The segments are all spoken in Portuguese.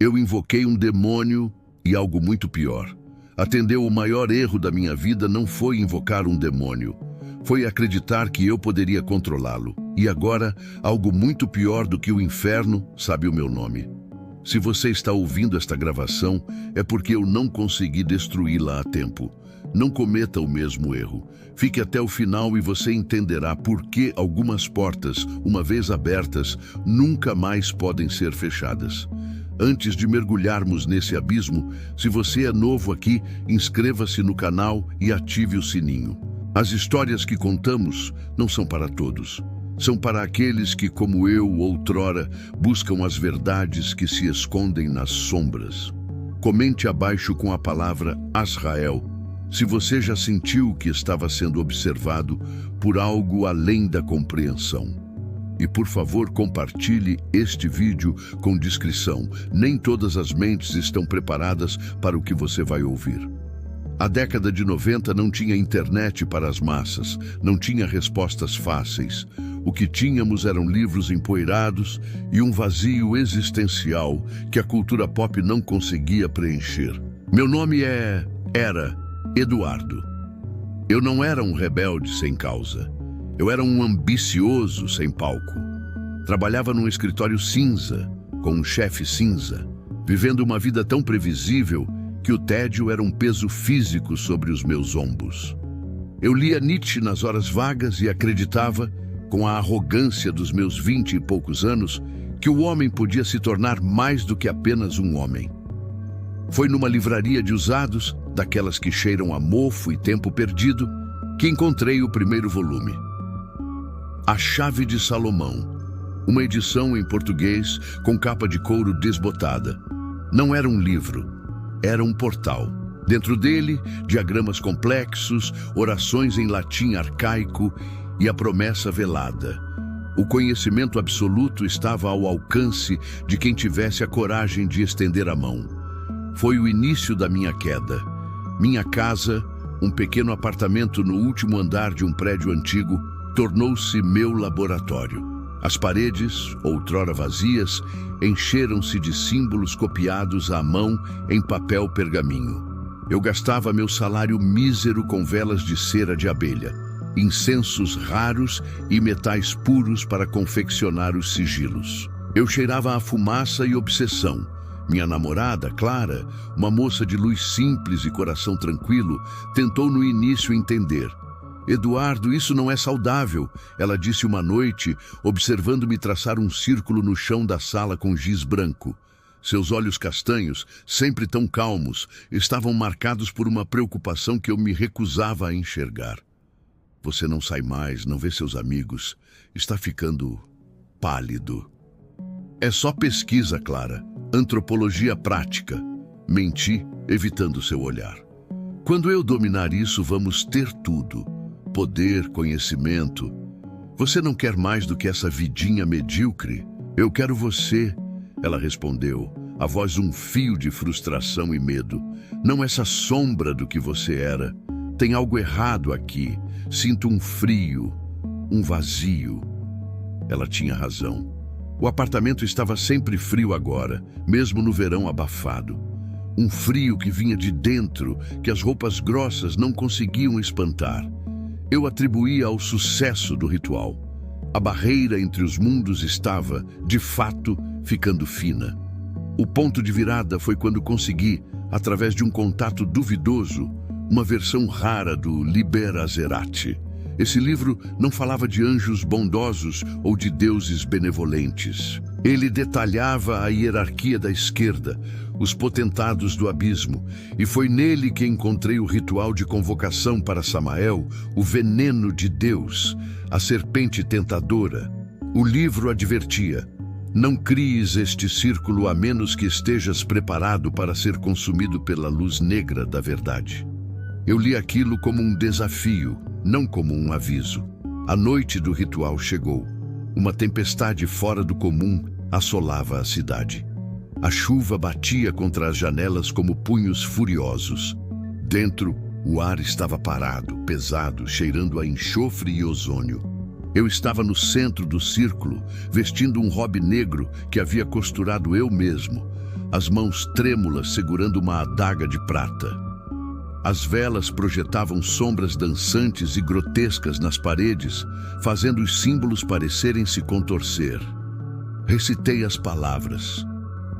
Eu invoquei um demônio e algo muito pior. Atendeu o maior erro da minha vida não foi invocar um demônio. Foi acreditar que eu poderia controlá-lo. E agora, algo muito pior do que o inferno sabe o meu nome. Se você está ouvindo esta gravação, é porque eu não consegui destruí-la a tempo. Não cometa o mesmo erro. Fique até o final e você entenderá por que algumas portas, uma vez abertas, nunca mais podem ser fechadas. Antes de mergulharmos nesse abismo, se você é novo aqui, inscreva-se no canal e ative o sininho. As histórias que contamos não são para todos. São para aqueles que, como eu, outrora, buscam as verdades que se escondem nas sombras. Comente abaixo com a palavra Azrael, se você já sentiu que estava sendo observado por algo além da compreensão. E por favor, compartilhe este vídeo com discrição. Nem todas as mentes estão preparadas para o que você vai ouvir. A década de 90 não tinha internet para as massas, não tinha respostas fáceis. O que tínhamos eram livros empoeirados e um vazio existencial que a cultura pop não conseguia preencher. Meu nome era Eduardo. Eu não era um rebelde sem causa. Eu era um ambicioso sem palco. Trabalhava num escritório cinza, com um chefe cinza, vivendo uma vida tão previsível que o tédio era um peso físico sobre os meus ombros. Eu lia Nietzsche nas horas vagas e acreditava, com a arrogância dos meus 20 e poucos anos, que o homem podia se tornar mais do que apenas um homem. Foi numa livraria de usados, daquelas que cheiram a mofo e tempo perdido, que encontrei o primeiro volume. A Chave de Salomão, uma edição em português com capa de couro desbotada. Não era um livro, era um portal. Dentro dele, diagramas complexos, orações em latim arcaico e a promessa velada. O conhecimento absoluto estava ao alcance de quem tivesse a coragem de estender a mão. Foi o início da minha queda. Minha casa, um pequeno apartamento no último andar de um prédio antigo, tornou-se meu laboratório. As paredes, outrora vazias, encheram-se de símbolos copiados à mão em papel pergaminho. Eu gastava meu salário mísero com velas de cera de abelha, incensos raros e metais puros para confeccionar os sigilos. Eu cheirava a fumaça e obsessão. Minha namorada, Clara, uma moça de luz simples e coração tranquilo, tentou no início entender. Eduardo, isso não é saudável, ela disse uma noite, observando-me traçar um círculo no chão da sala com giz branco. Seus olhos castanhos, sempre tão calmos, estavam marcados por uma preocupação que eu me recusava a enxergar. Você não sai mais, não vê seus amigos, está ficando pálido. É só pesquisa, Clara, antropologia prática. Menti, evitando seu olhar. Quando eu dominar isso, vamos ter tudo. Poder, conhecimento. Você não quer mais do que essa vidinha medíocre? Eu quero você, ela respondeu, a voz um fio de frustração e medo. Não essa sombra do que você era. Tem algo errado aqui. Sinto um frio, um vazio. Ela tinha razão. O apartamento estava sempre frio agora, mesmo no verão abafado. Um frio que vinha de dentro, que as roupas grossas não conseguiam espantar. Eu atribuía ao sucesso do ritual. A barreira entre os mundos estava, de fato, ficando fina. O ponto de virada foi quando consegui, através de um contato duvidoso, uma versão rara do Liber Azerati. Esse livro não falava de anjos bondosos ou de deuses benevolentes. Ele detalhava a hierarquia da esquerda, os potentados do abismo, e foi nele que encontrei o ritual de convocação para Samael, o veneno de Deus, a serpente tentadora. O livro advertia: não cries este círculo a menos que estejas preparado para ser consumido pela luz negra da verdade. Eu li aquilo como um desafio, não como um aviso. A noite do ritual chegou. Uma tempestade fora do comum assolava a cidade. A chuva batia contra as janelas como punhos furiosos. Dentro, o ar estava parado, pesado, cheirando a enxofre e ozônio. Eu estava no centro do círculo, vestindo um robe negro que havia costurado eu mesmo. as mãos trêmulas segurando uma adaga de prata. As velas projetavam sombras dançantes e grotescas nas paredes, fazendo os símbolos parecerem se contorcer. Recitei as palavras.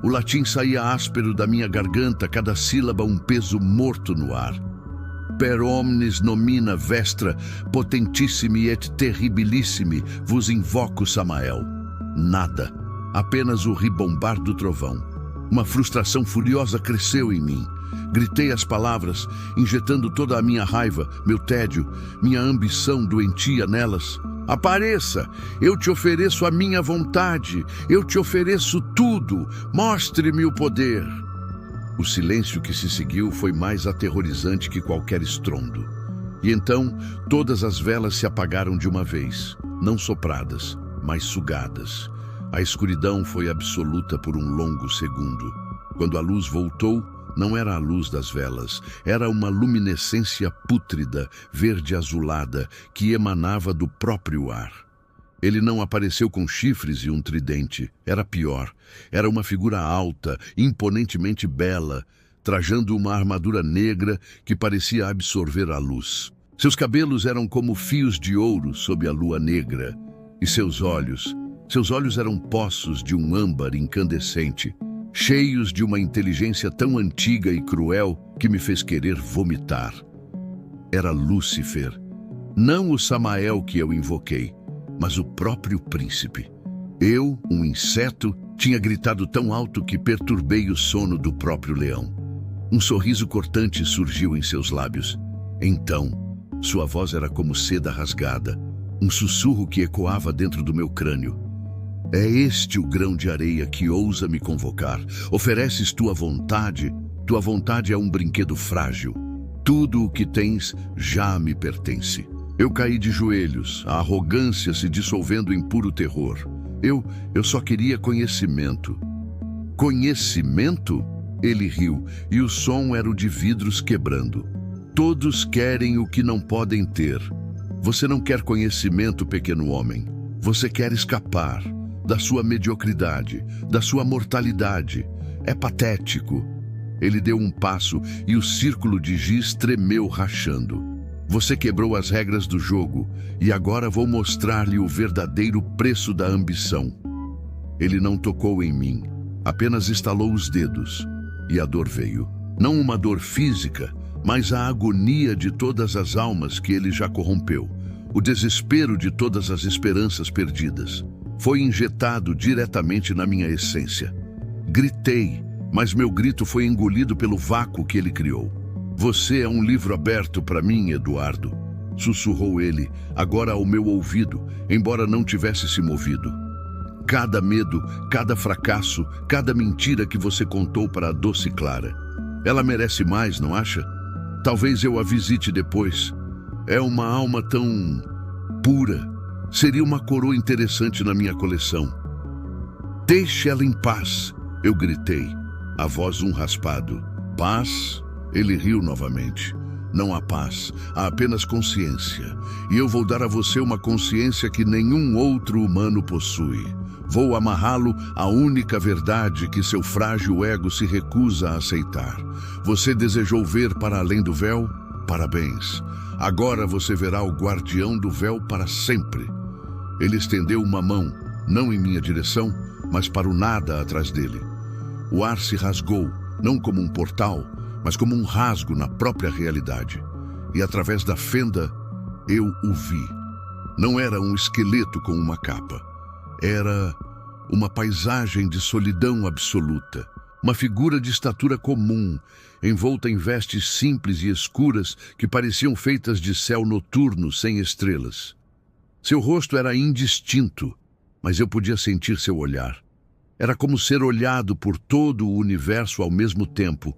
O latim saía áspero da minha garganta, cada sílaba um peso morto no ar. Per omnes nomina vestra, potentissimi et terribilissimi, vos invoco, Samael. Nada, apenas o ribombar do trovão. Uma frustração furiosa cresceu em mim. Gritei as palavras, injetando toda a minha raiva, meu tédio, minha ambição doentia nelas. Apareça! Eu te ofereço a minha vontade. Eu te ofereço tudo. Mostre-me o poder. O silêncio que se seguiu foi mais aterrorizante que qualquer estrondo. E então, todas as velas se apagaram de uma vez, não sopradas, mas sugadas. A escuridão foi absoluta por um longo segundo. Quando a luz voltou, não era a luz das velas, era uma luminescência pútrida, verde-azulada, que emanava do próprio ar. Ele não apareceu com chifres e um tridente. Era pior. Era uma figura alta, imponentemente bela, trajando uma armadura negra que parecia absorver a luz. Seus cabelos eram como fios de ouro sob a lua negra. E seus olhos eram poços de um âmbar incandescente, cheios de uma inteligência tão antiga e cruel que me fez querer vomitar. Era Lúcifer, não o Samael que eu invoquei, mas o próprio príncipe. Eu, um inseto, tinha gritado tão alto que perturbei o sono do próprio leão. Um sorriso cortante surgiu em seus lábios. Então, sua voz era como seda rasgada, um sussurro que ecoava dentro do meu crânio. É este o grão de areia que ousa me convocar. Ofereces tua vontade é um brinquedo frágil. Tudo o que tens já me pertence. Eu caí de joelhos, a arrogância se dissolvendo em puro terror. Eu só queria conhecimento. Conhecimento? Ele riu, e o som era o de vidros quebrando. Todos querem o que não podem ter. Você não quer conhecimento, pequeno homem. Você quer escapar da sua mediocridade, da sua mortalidade. É patético. Ele deu um passo e o círculo de giz tremeu rachando. Você quebrou as regras do jogo e agora vou mostrar-lhe o verdadeiro preço da ambição. Ele não tocou em mim, apenas estalou os dedos e a dor veio. Não uma dor física, mas a agonia de todas as almas que ele já corrompeu, o desespero de todas as esperanças perdidas. Foi injetado diretamente na minha essência. Gritei, mas meu grito foi engolido pelo vácuo que ele criou. Você é um livro aberto para mim, Eduardo, sussurrou ele, agora ao meu ouvido, embora não tivesse se movido. Cada medo, cada fracasso, cada mentira que você contou para a doce Clara. Ela merece mais, não acha? Talvez eu a visite depois. É uma alma tão pura. Seria uma coroa interessante na minha coleção. Deixe ela em paz, eu gritei, a voz um raspado. Paz? Ele riu novamente. Não há paz, há apenas consciência. E eu vou dar a você uma consciência que nenhum outro humano possui. Vou amarrá-lo à única verdade que seu frágil ego se recusa a aceitar. Você desejou ver para além do véu? Parabéns. Agora você verá o guardião do véu para sempre. Ele estendeu uma mão, não em minha direção, mas para o nada atrás dele. O ar se rasgou, não como um portal, mas como um rasgo na própria realidade. E através da fenda, eu o vi. Não era um esqueleto com uma capa. Era uma paisagem de solidão absoluta. Uma figura de estatura comum, envolta em vestes simples e escuras que pareciam feitas de céu noturno sem estrelas. Seu rosto era indistinto, mas eu podia sentir seu olhar. Era como ser olhado por todo o universo ao mesmo tempo.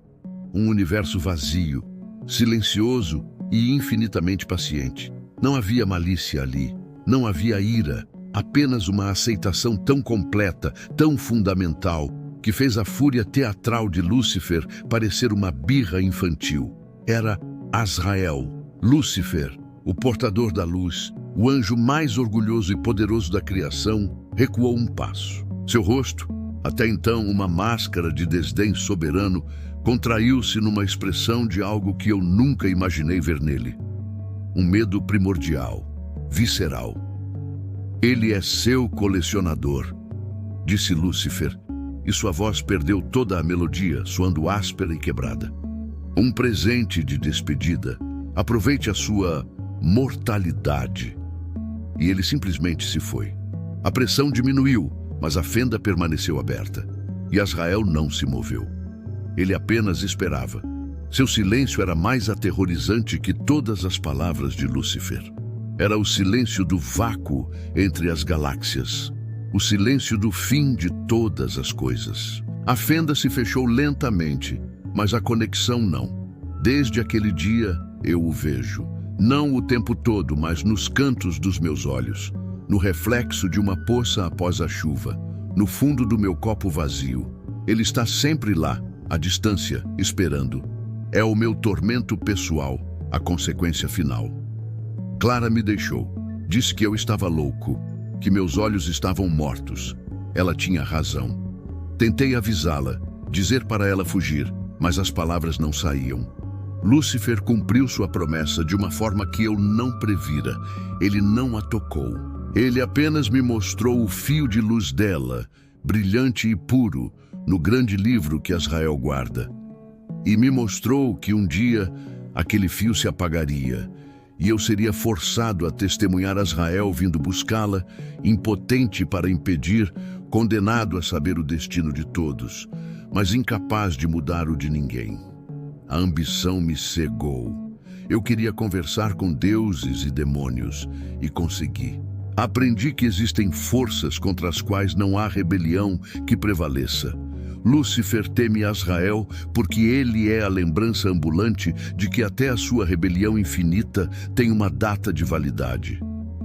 Um universo vazio, silencioso e infinitamente paciente. Não havia malícia ali, não havia ira, apenas uma aceitação tão completa, tão fundamental, que fez a fúria teatral de Lúcifer parecer uma birra infantil. Era Azrael, Lúcifer, o portador da luz, o anjo mais orgulhoso e poderoso da criação, recuou um passo. Seu rosto, Até então, uma máscara de desdém soberano contraiu-se numa expressão de algo que eu nunca imaginei ver nele. Um medo primordial, visceral. Ele é seu colecionador, disse Lúcifer, e sua voz perdeu toda a melodia, soando áspera e quebrada. Um presente de despedida. Aproveite a sua mortalidade. E ele simplesmente se foi. A pressão diminuiu, mas a fenda permaneceu aberta. E Azrael não se moveu. Ele apenas esperava. Seu silêncio era mais aterrorizante que todas as palavras de Lúcifer. Era o silêncio do vácuo entre as galáxias. O silêncio do fim de todas as coisas. A fenda se fechou lentamente, mas a conexão não. Desde aquele dia, eu o vejo. Não o tempo todo, mas nos cantos dos meus olhos. No reflexo de uma poça após a chuva. No fundo do meu copo vazio. Ele está sempre lá, à distância, esperando. É o meu tormento pessoal, a consequência final. Clara me deixou. Disse que eu estava louco, que meus olhos estavam mortos. Ela tinha razão. Tentei avisá-la, dizer para ela fugir, mas as palavras não saíam. Lúcifer cumpriu sua promessa de uma forma que eu não previra. Ele não a tocou. Ele apenas me mostrou o fio de luz dela, brilhante e puro, no grande livro que Azrael guarda. E me mostrou que um dia aquele fio se apagaria, e eu seria forçado a testemunhar Azrael vindo buscá-la, impotente para impedir, condenado a saber o destino de todos, mas incapaz de mudar o de ninguém. A ambição me cegou. Eu queria conversar com deuses e demônios, e consegui. Aprendi que existem forças contra as quais não há rebelião que prevaleça. Lúcifer teme Azrael porque ele é a lembrança ambulante de que até a sua rebelião infinita tem uma data de validade.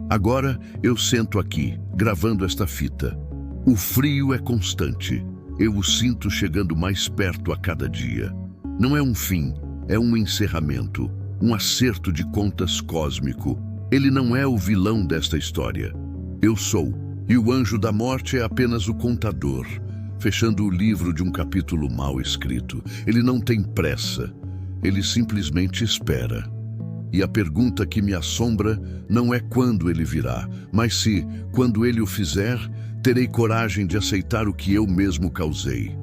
Agora eu sento aqui, gravando esta fita. O frio é constante. Eu o sinto chegando mais perto a cada dia. Não é um fim, é um encerramento, um acerto de contas cósmico. Ele não é o vilão desta história. Eu sou, e o anjo da morte é apenas o contador, fechando o livro de um capítulo mal escrito. Ele não tem pressa, ele simplesmente espera. E a pergunta que me assombra não é quando ele virá, mas se, quando ele o fizer, terei coragem de aceitar o que eu mesmo causei.